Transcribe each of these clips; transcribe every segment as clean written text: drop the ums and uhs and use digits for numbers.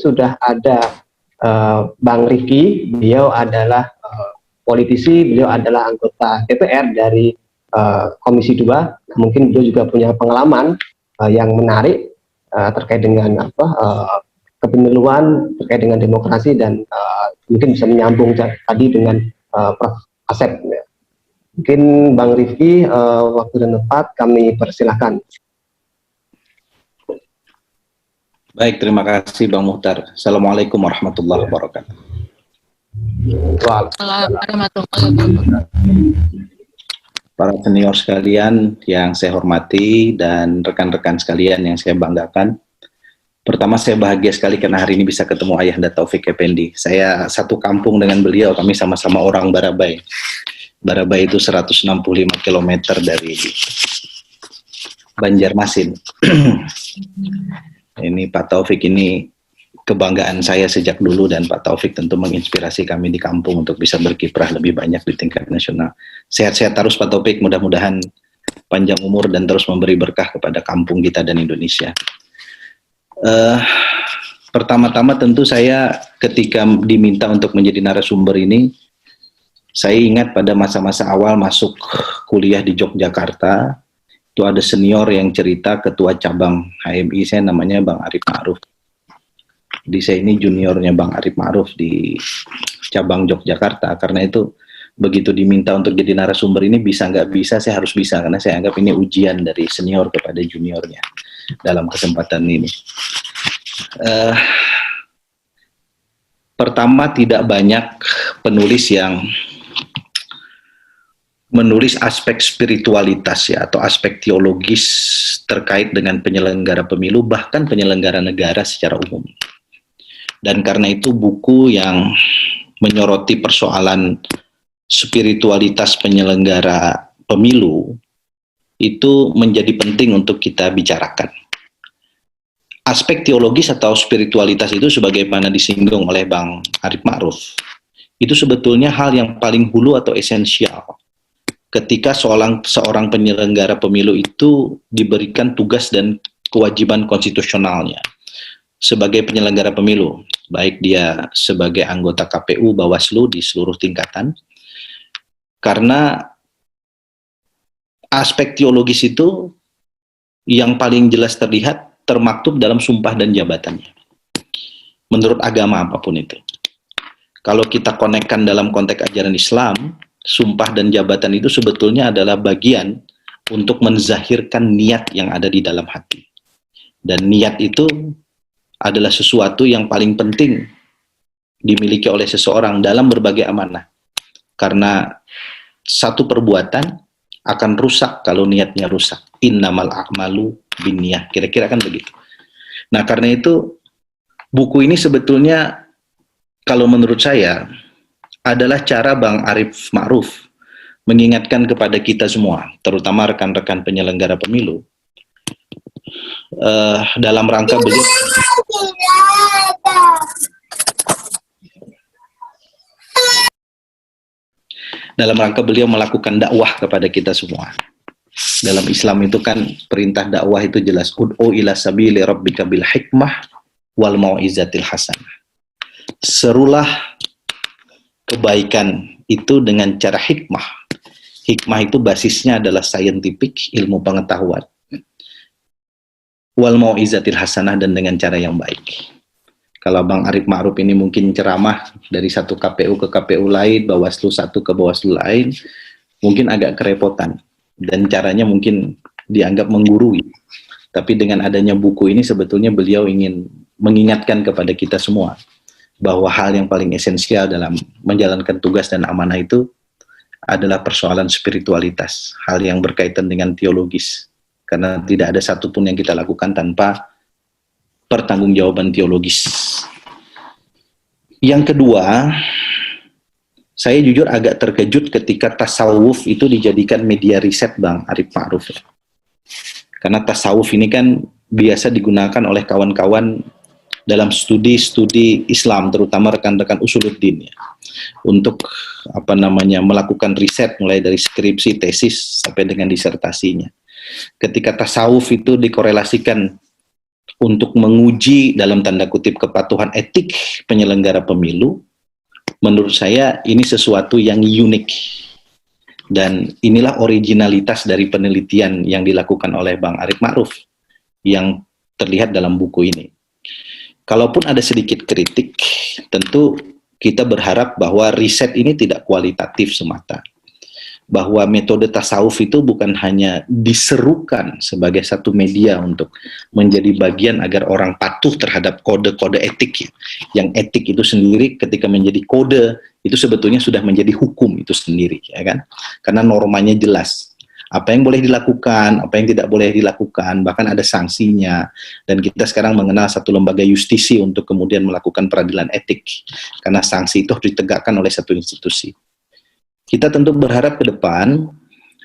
sudah ada Bang Rifki. Beliau adalah politisi, beliau adalah anggota DPR dari Komisi 2. Mungkin beliau juga punya pengalaman yang menarik terkait dengan kepemiluan, terkait dengan demokrasi, dan mungkin bisa menyambung tadi dengan Prof. Asep. Mungkin Bang Rifki, waktu dan tempat kami persilahkan. Baik, terima kasih Bang Muhtar. Assalamualaikum warahmatullahi wabarakatuh. Para senior sekalian yang saya hormati dan rekan-rekan sekalian yang saya banggakan. Pertama, saya bahagia sekali karena hari ini bisa ketemu Ayahanda Taufik Effendi. Saya satu kampung dengan beliau, kami sama-sama orang Barabai. Barabai itu 165 km dari Banjarmasin. Ini Pak Taufik ini kebanggaan saya sejak dulu, dan Pak Taufik tentu menginspirasi kami di kampung untuk bisa berkiprah lebih banyak di tingkat nasional. Sehat-sehat terus Pak Taufik, mudah-mudahan panjang umur dan terus memberi berkah kepada kampung kita dan Indonesia. Pertama-tama tentu saya ketika diminta untuk menjadi narasumber ini, saya ingat pada masa-masa awal masuk kuliah di Yogyakarta, itu ada senior yang cerita, ketua cabang HMI saya namanya Bang Arif Ma'ruf. Jadi saya ini juniornya Bang Arif Ma'ruf di cabang Yogyakarta. Karena itu begitu diminta untuk jadi narasumber ini, bisa nggak bisa, saya harus bisa, karena saya anggap ini ujian dari senior kepada juniornya dalam kesempatan ini. Pertama, tidak banyak penulis yang menulis aspek spiritualitas ya, atau aspek teologis terkait dengan penyelenggara pemilu, bahkan penyelenggara negara secara umum. Dan karena itu buku yang menyoroti persoalan spiritualitas penyelenggara pemilu itu menjadi penting untuk kita bicarakan. Aspek teologis atau spiritualitas itu sebagaimana disinggung oleh Bang Arif Ma'ruf, itu sebetulnya hal yang paling hulu atau esensial ketika seorang penyelenggara pemilu itu diberikan tugas dan kewajiban konstitusionalnya sebagai penyelenggara pemilu, baik dia sebagai anggota KPU, Bawaslu di seluruh tingkatan, karena aspek teologis itu yang paling jelas terlihat termaktub dalam sumpah dan jabatannya, menurut agama apapun itu. Kalau kita konekkan dalam konteks ajaran Islam, sumpah dan jabatan itu sebetulnya adalah bagian untuk menzahirkan niat yang ada di dalam hati. Dan niat itu adalah sesuatu yang paling penting dimiliki oleh seseorang dalam berbagai amanah. Karena satu perbuatan akan rusak kalau niatnya rusak. Innamal a'malu binniyah. Kira-kira kan begitu. Nah, karena itu buku ini sebetulnya kalau menurut saya adalah cara Bang Arif Ma'ruf mengingatkan kepada kita semua, terutama rekan-rekan penyelenggara pemilu, dalam rangka beliau melakukan dakwah kepada kita semua. Dalam Islam itu kan perintah dakwah itu jelas, ud'u ila sabili rabbika bil hikmah wal mau'izatil hasanah. Serulah kebaikan itu dengan cara hikmah. Hikmah itu basisnya adalah saintifik, ilmu pengetahuan. Wal mau'izatil hasanah, dan dengan cara yang baik. Kalau Bang Arif Ma'ruf ini mungkin ceramah dari satu KPU ke KPU lain, Bawaslu satu ke Bawaslu lain, mungkin agak kerepotan. Dan caranya mungkin dianggap menggurui. Tapi dengan adanya buku ini sebetulnya beliau ingin mengingatkan kepada kita semua bahwa hal yang paling esensial dalam menjalankan tugas dan amanah itu adalah persoalan spiritualitas, hal yang berkaitan dengan teologis, karena tidak ada satupun yang kita lakukan tanpa pertanggungjawaban teologis. Yang kedua, saya jujur agak terkejut ketika tasawuf itu dijadikan media riset Bang Arif Ma'ruf. Karena tasawuf ini kan biasa digunakan oleh kawan-kawan dalam studi-studi Islam, terutama rekan-rekan usuluddin ya, untuk melakukan riset mulai dari skripsi, tesis sampai dengan disertasinya. Ketika tasawuf itu dikorelasikan untuk menguji dalam tanda kutip kepatuhan etik penyelenggara pemilu, menurut saya ini sesuatu yang unik. Dan inilah originalitas dari penelitian yang dilakukan oleh Bang Arief Ma'ruf yang terlihat dalam buku ini. Kalaupun ada sedikit kritik, tentu kita berharap bahwa riset ini tidak kualitatif semata. Bahwa metode tasawuf itu bukan hanya diserukan sebagai satu media untuk menjadi bagian agar orang patuh terhadap kode-kode etik. Yang etik itu sendiri ketika menjadi kode, itu sebetulnya sudah menjadi hukum itu sendiri, ya kan? Karena normanya jelas. Apa yang boleh dilakukan, apa yang tidak boleh dilakukan, bahkan ada sanksinya. Dan kita sekarang mengenal satu lembaga justisi untuk kemudian melakukan peradilan etik. Karena sanksi itu harus ditegakkan oleh satu institusi. Kita tentu berharap ke depan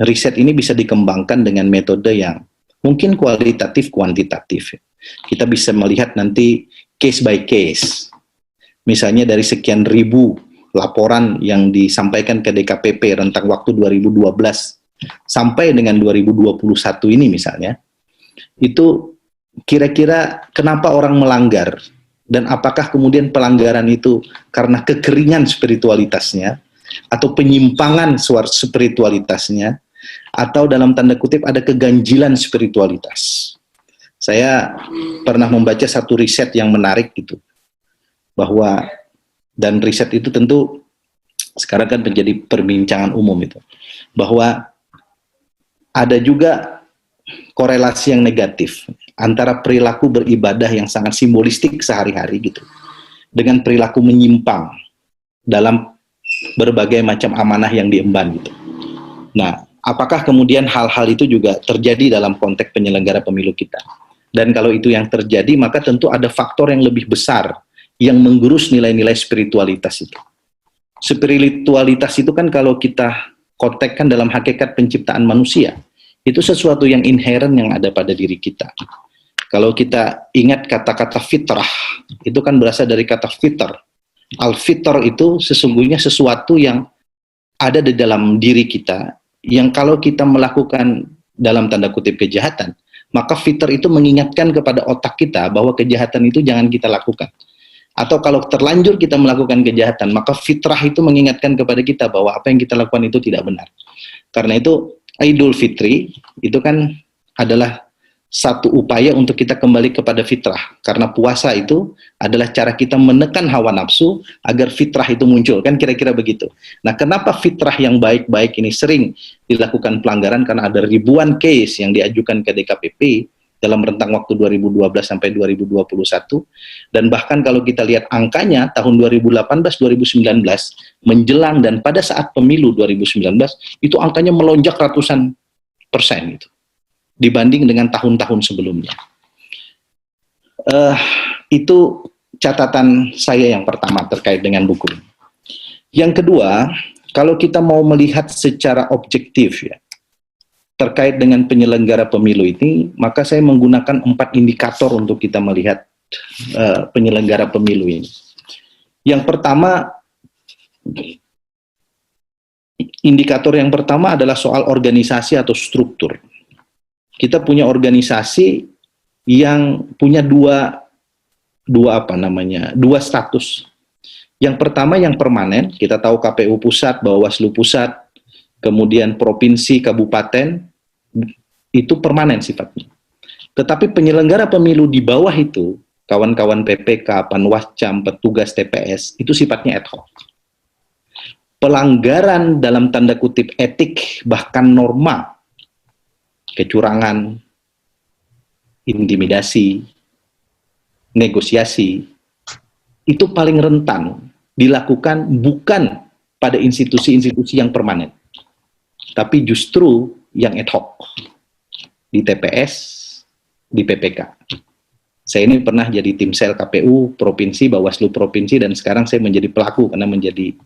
riset ini bisa dikembangkan dengan metode yang mungkin kualitatif kuantitatif. Kita bisa melihat nanti case by case. Misalnya dari sekian ribu laporan yang disampaikan ke DKPP rentang waktu 2012 sampai dengan 2021 ini misalnya, itu kira-kira kenapa orang melanggar dan apakah kemudian pelanggaran itu karena kekeringan spiritualitasnya atau penyimpangan spiritualitasnya, atau dalam tanda kutip ada keganjilan spiritualitas. Saya pernah membaca satu riset yang menarik gitu, bahwa, dan riset itu tentu sekarang kan menjadi perbincangan umum itu, bahwa ada juga korelasi yang negatif antara perilaku beribadah yang sangat simbolistik sehari-hari gitu, dengan perilaku menyimpang dalam berbagai macam amanah yang diemban gitu. Nah, apakah kemudian hal-hal itu juga terjadi dalam konteks penyelenggara pemilu kita? Dan kalau itu yang terjadi, maka tentu ada faktor yang lebih besar yang menggerus nilai-nilai spiritualitas itu. Spiritualitas itu kan kalau kita kontekskan dalam hakikat penciptaan manusia, itu sesuatu yang inherent yang ada pada diri kita. Kalau kita ingat kata-kata fitrah, itu kan berasal dari kata fitr. Al-fitr itu sesungguhnya sesuatu yang ada di dalam diri kita, yang kalau kita melakukan dalam tanda kutip kejahatan, maka fitr itu mengingatkan kepada otak kita bahwa kejahatan itu jangan kita lakukan. Atau kalau terlanjur kita melakukan kejahatan, maka fitrah itu mengingatkan kepada kita bahwa apa yang kita lakukan itu tidak benar. Karena itu Idul Fitri itu kan adalah satu upaya untuk kita kembali kepada fitrah, karena puasa itu adalah cara kita menekan hawa nafsu agar fitrah itu muncul, kan kira-kira begitu. Nah, kenapa fitrah yang baik-baik ini sering dilakukan pelanggaran? Karena ada ribuan case yang diajukan ke DKPP dalam rentang waktu 2012 sampai 2021, dan bahkan kalau kita lihat angkanya tahun 2018-2019 menjelang dan pada saat pemilu 2019 itu angkanya melonjak ratusan persen itu dibanding dengan tahun-tahun sebelumnya. Itu catatan saya yang pertama terkait dengan buku ini. Yang kedua, kalau kita mau melihat secara objektif ya, terkait dengan penyelenggara pemilu ini, maka saya menggunakan 4 indikator untuk kita melihat penyelenggara pemilu ini. Yang pertama, indikator yang pertama adalah soal organisasi atau struktur. Kita punya organisasi yang punya dua status. Yang pertama yang permanen, kita tahu KPU pusat, Bawaslu pusat, kemudian provinsi, kabupaten, itu permanen sifatnya. Tetapi penyelenggara pemilu di bawah itu, kawan-kawan PPK, Panwascam, petugas TPS, itu sifatnya ad hoc. Pelanggaran dalam tanda kutip etik, bahkan norma, kecurangan, intimidasi, negosiasi, itu paling rentan dilakukan bukan pada institusi-institusi yang permanen, tapi justru yang ad hoc, di TPS, di PPK. Saya ini pernah jadi tim sel KPU Provinsi, Bawaslu Provinsi, dan sekarang saya menjadi pelaku karena menjadi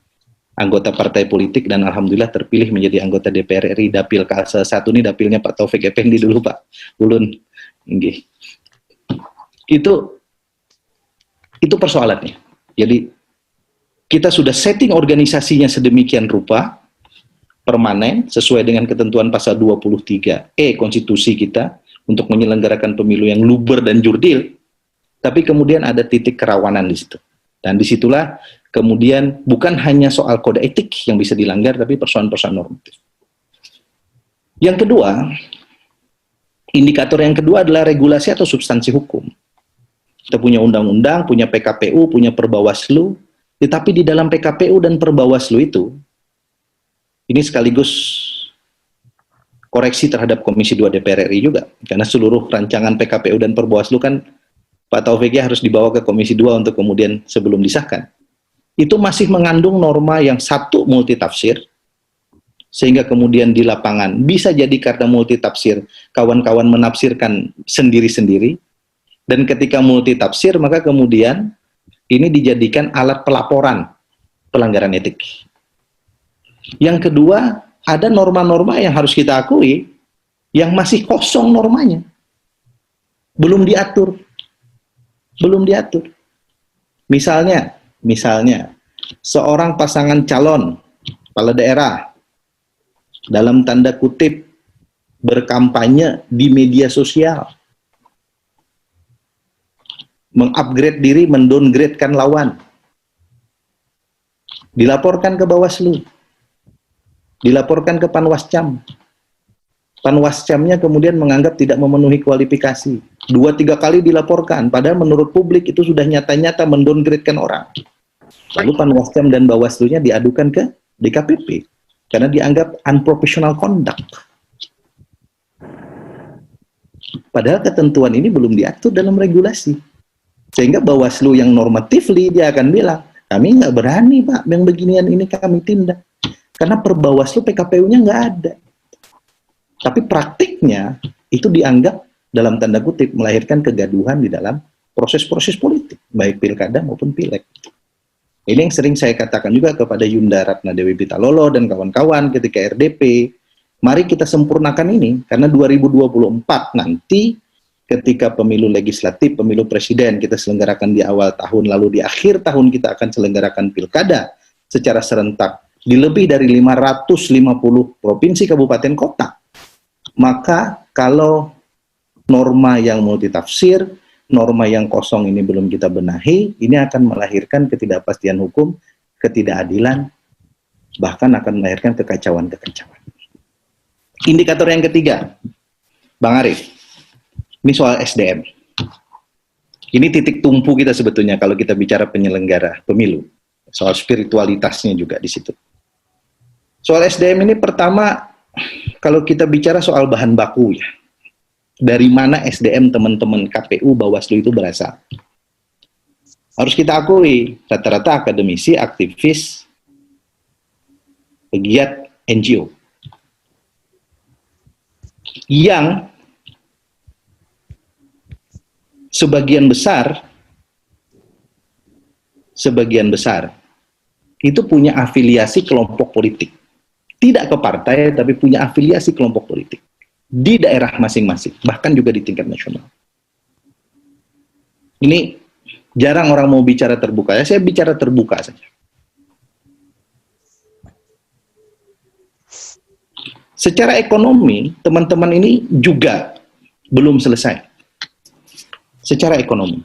anggota partai politik dan alhamdulillah terpilih menjadi anggota DPR RI Dapil Kalsel 1 ini, dapilnya Pak Taufik Effendi dulu Pak Ulun. Itu persoalannya. Jadi kita sudah setting organisasinya sedemikian rupa permanen sesuai dengan ketentuan pasal 23E konstitusi kita untuk menyelenggarakan pemilu yang luber dan jurdil, tapi kemudian ada titik kerawanan di situ. Dan disitulah kemudian bukan hanya soal kode etik yang bisa dilanggar, tapi persoalan-persoalan normatif. Yang kedua, indikator yang kedua adalah regulasi atau substansi hukum. Kita punya undang-undang, punya PKPU, punya Perbawaslu, tetapi di dalam PKPU dan Perbawaslu itu, ini sekaligus koreksi terhadap Komisi 2 DPR RI juga, karena seluruh rancangan PKPU dan Perbawaslu kan Pak Taufiknya harus dibawa ke Komisi 2 untuk kemudian sebelum disahkan. Itu masih mengandung norma yang satu multitafsir, sehingga kemudian di lapangan bisa jadi karena multitafsir, kawan-kawan menafsirkan sendiri-sendiri, dan ketika multitafsir maka kemudian ini dijadikan alat pelaporan pelanggaran etik. Yang kedua, ada norma-norma yang harus kita akui yang masih kosong normanya. Belum diatur. Belum diatur. Misalnya, seorang pasangan calon kepala daerah dalam tanda kutip berkampanye di media sosial, mengupgrade diri, mendowngradekan lawan, dilaporkan ke Bawaslu, dilaporkan ke Panwascam. Panwascamnya kemudian menganggap tidak memenuhi kualifikasi. 2-3 kali dilaporkan, padahal menurut publik itu sudah nyata-nyata mendowngradekan orang. Lalu Panwascam dan Bawaslunya diadukan ke DKPP, karena dianggap unprofessional conduct. Padahal ketentuan ini belum diatur dalam regulasi. Sehingga Bawaslu yang normatively dia akan bilang, kami nggak berani Pak, yang beginian ini kami tindak. Karena Perbawaslu PKPU-nya nggak ada. Tapi praktiknya itu dianggap dalam tanda kutip melahirkan kegaduhan di dalam proses-proses politik, baik pilkada maupun pileg. Ini yang sering saya katakan juga kepada Yunda Ratna Dewi Pitalolo dan kawan-kawan ketika RDP, mari kita sempurnakan ini, karena 2024 nanti ketika pemilu legislatif, pemilu presiden kita selenggarakan di awal tahun, lalu di akhir tahun kita akan selenggarakan pilkada secara serentak di lebih dari 550 provinsi kabupaten kota. Maka kalau norma yang multitafsir, norma yang kosong ini belum kita benahi, ini akan melahirkan ketidakpastian hukum, ketidakadilan, bahkan akan melahirkan kekacauan-kekacauan. Indikator yang ketiga, Bang Arief, ini soal SDM. Ini titik tumpu kita sebetulnya kalau kita bicara penyelenggara pemilu. Soal spiritualitasnya juga di situ. Soal SDM ini pertama, kalau kita bicara soal bahan baku ya, dari mana SDM teman-teman KPU, Bawaslu itu berasal. Harus kita akui, rata-rata akademisi, aktivis, pegiat NGO. Yang sebagian besar itu punya afiliasi kelompok politik. Tidak ke partai, tapi punya afiliasi kelompok politik di daerah masing-masing, bahkan juga di tingkat nasional. Ini jarang orang mau bicara terbuka, ya saya bicara terbuka saja. Secara ekonomi, teman-teman ini juga belum selesai. Secara ekonomi.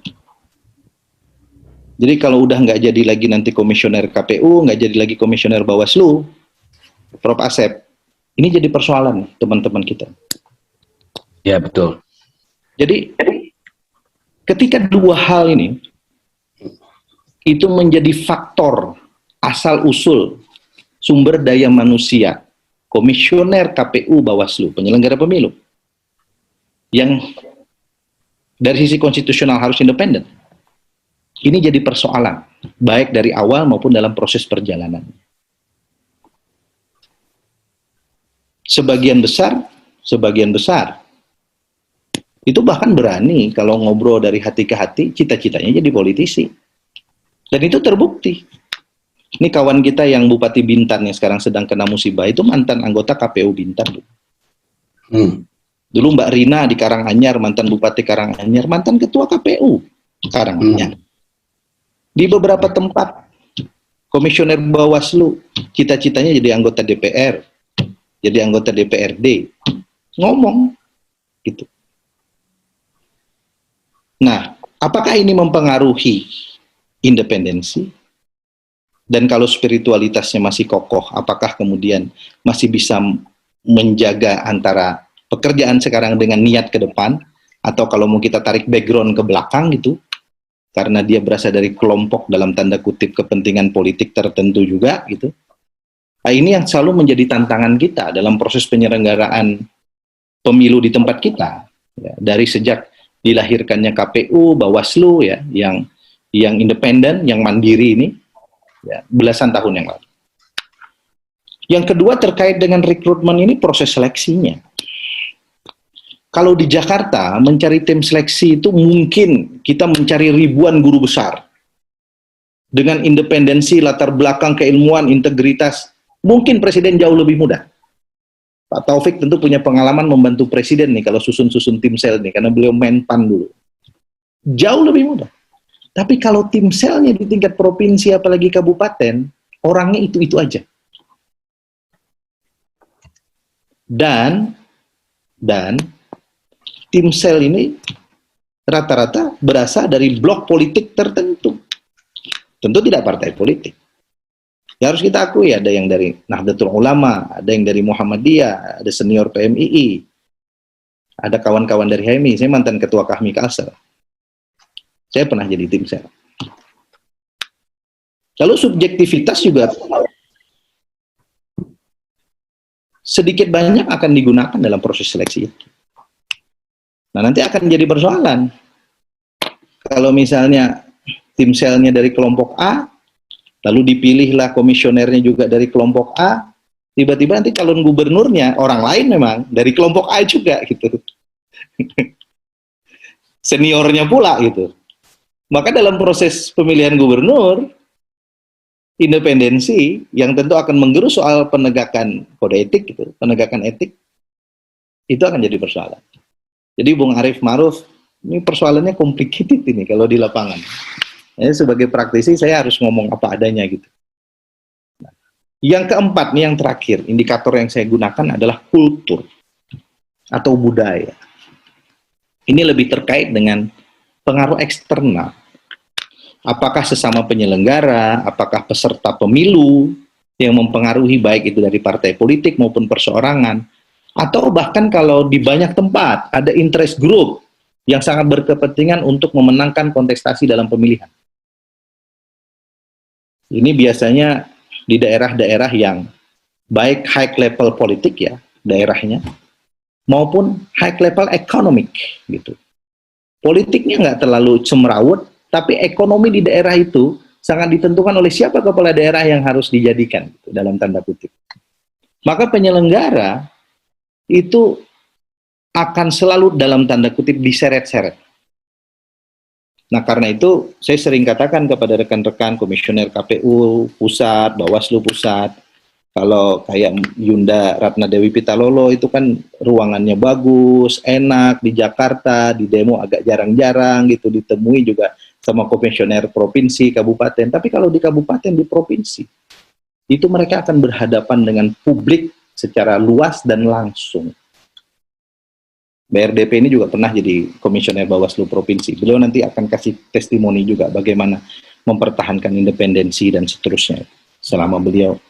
Jadi kalau udah nggak jadi lagi nanti komisioner KPU, nggak jadi lagi komisioner Bawaslu, Prof. Asep, ini jadi persoalan teman-teman kita. Ya, betul. Jadi, ketika dua hal ini, itu menjadi faktor asal-usul sumber daya manusia, komisioner KPU, Bawaslu, penyelenggara pemilu, yang dari sisi konstitusional harus independen, ini jadi persoalan, baik dari awal maupun dalam proses perjalanan. Sebagian besar, itu bahkan berani kalau ngobrol dari hati ke hati, cita-citanya jadi politisi. Dan itu terbukti. Ini kawan kita yang Bupati Bintan yang sekarang sedang kena musibah, itu mantan anggota KPU Bintan. Dulu Mbak Rina di Karanganyar, mantan Bupati Karanganyar, mantan Ketua KPU Karanganyar. Di beberapa tempat, komisioner Bawaslu, cita-citanya jadi anggota DPR, jadi anggota DPRD, ngomong gitu. Nah, apakah ini mempengaruhi independensi? Dan kalau spiritualitasnya masih kokoh, apakah kemudian masih bisa menjaga antara pekerjaan sekarang dengan niat ke depan, atau kalau mau kita tarik background ke belakang gitu, karena dia berasal dari kelompok dalam tanda kutip kepentingan politik tertentu juga gitu. Nah, ini yang selalu menjadi tantangan kita dalam proses penyelenggaraan pemilu di tempat kita, ya, dari sejak dilahirkannya KPU, Bawaslu, ya, yang independen, yang mandiri ini, ya, belasan tahun yang lalu. Yang kedua terkait dengan rekrutmen ini, proses seleksinya. Kalau di Jakarta mencari tim seleksi itu mungkin kita mencari ribuan guru besar dengan independensi, latar belakang keilmuan, integritas. Mungkin presiden jauh lebih mudah. Pak Taufik tentu punya pengalaman membantu presiden nih kalau susun-susun tim sel nih, karena beliau menpan dulu. Jauh lebih mudah. Tapi kalau tim selnya di tingkat provinsi apalagi kabupaten, orangnya itu-itu aja. Dan tim sel ini rata-rata berasal dari blok politik tertentu. Tentu tidak partai politik. Ya harus kita akui, ada yang dari Nahdlatul Ulama, ada yang dari Muhammadiyah, ada senior PMII, ada kawan-kawan dari HMI. Saya mantan ketua Kahmi Kalsel. Saya pernah jadi tim sel. Lalu subjektivitas juga sedikit banyak akan digunakan dalam proses seleksi itu. Nah, nanti akan jadi persoalan. Kalau misalnya tim selnya dari kelompok A, lalu dipilihlah komisionernya juga dari kelompok A, tiba-tiba nanti calon gubernurnya orang lain memang dari kelompok A juga gitu. Seniornya pula gitu. Maka dalam proses pemilihan gubernur, independensi yang tentu akan menggerus soal penegakan kode etik gitu, penegakan etik, itu akan jadi persoalan. Jadi Bung Arief Ma'ruf, ini persoalannya complicated ini kalau di lapangan. Ya, sebagai praktisi saya harus ngomong apa adanya gitu. Nah, yang keempat nih, yang terakhir, indikator yang saya gunakan adalah kultur atau budaya. Ini lebih terkait dengan pengaruh eksternal. Apakah sesama penyelenggara, apakah peserta pemilu yang mempengaruhi baik itu dari partai politik maupun perseorangan, atau bahkan kalau di banyak tempat ada interest group yang sangat berkepentingan untuk memenangkan kontestasi dalam pemilihan. Ini biasanya di daerah-daerah yang baik high level politik ya, daerahnya, maupun high level economic gitu. Politiknya nggak terlalu cemrawut, tapi ekonomi di daerah itu sangat ditentukan oleh siapa kepala daerah yang harus dijadikan gitu, dalam tanda kutip. Maka penyelenggara itu akan selalu dalam tanda kutip diseret-seret. Nah, karena itu saya sering katakan kepada rekan-rekan komisioner KPU pusat, Bawaslu pusat, kalau kayak Yunda Ratna Dewi Pitalolo itu kan ruangannya bagus, enak, di Jakarta, di demo agak jarang-jarang gitu, ditemui juga sama komisioner provinsi, kabupaten. Tapi kalau di kabupaten, di provinsi, itu mereka akan berhadapan dengan publik secara luas dan langsung. BRDP ini juga pernah jadi komisioner Bawaslu Provinsi. Beliau nanti akan kasih testimoni juga bagaimana mempertahankan independensi dan seterusnya selama beliau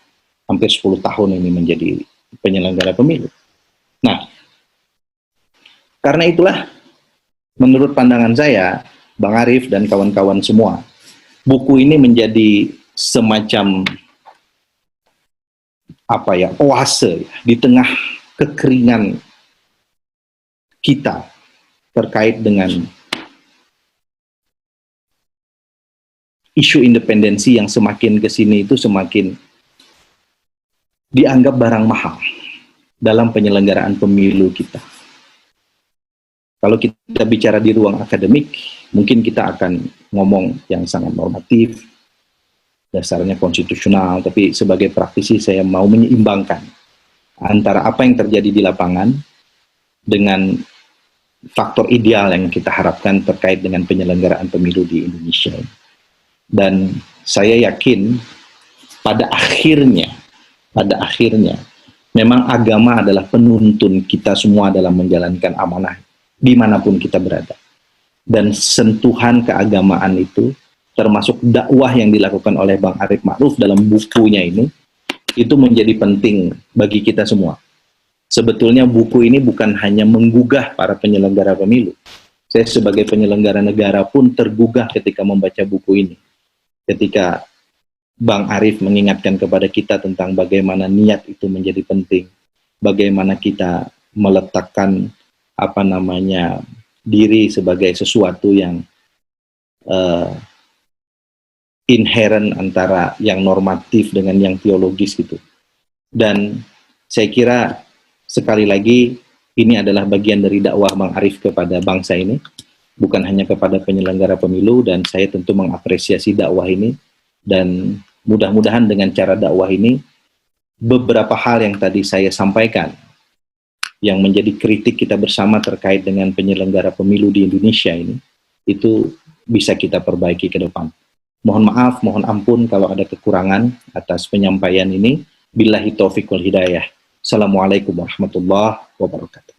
hampir 10 tahun ini menjadi penyelenggara pemilu. Nah, karena itulah menurut pandangan saya, Bang Arief dan kawan-kawan semua, buku ini menjadi semacam oase di tengah kekeringan kita terkait dengan isu independensi yang semakin kesini itu semakin dianggap barang mahal dalam penyelenggaraan pemilu kita. Kalau kita bicara di ruang akademik, mungkin kita akan ngomong yang sangat normatif, dasarnya konstitusional, tapi sebagai praktisi saya mau menyeimbangkan antara apa yang terjadi di lapangan dengan faktor ideal yang kita harapkan terkait dengan penyelenggaraan pemilu di Indonesia. Dan saya yakin pada akhirnya memang agama adalah penuntun kita semua dalam menjalankan amanah dimanapun kita berada. dan sentuhan keagamaan itu, termasuk dakwah yang dilakukan oleh Bang Arief Ma'ruf dalam bukunya ini, itu menjadi penting bagi kita semua. Sebetulnya buku ini bukan hanya menggugah para penyelenggara pemilu. Saya sebagai penyelenggara negara pun tergugah ketika membaca buku ini. Ketika Bang Arief mengingatkan kepada kita tentang bagaimana niat itu menjadi penting, bagaimana kita meletakkan diri sebagai sesuatu yang inherent antara yang normatif dengan yang teologis gitu. Dan saya kira sekali lagi ini adalah bagian dari dakwah Bang Arief kepada bangsa ini, bukan hanya kepada penyelenggara pemilu, dan saya tentu mengapresiasi dakwah ini, dan mudah-mudahan dengan cara dakwah ini beberapa hal yang tadi saya sampaikan yang menjadi kritik kita bersama terkait dengan penyelenggara pemilu di Indonesia ini, itu bisa kita perbaiki ke depan. Mohon maaf, mohon ampun kalau ada kekurangan atas penyampaian ini. Billahi taufiq wal hidayah. Assalamualaikum warahmatullahi wabarakatuh.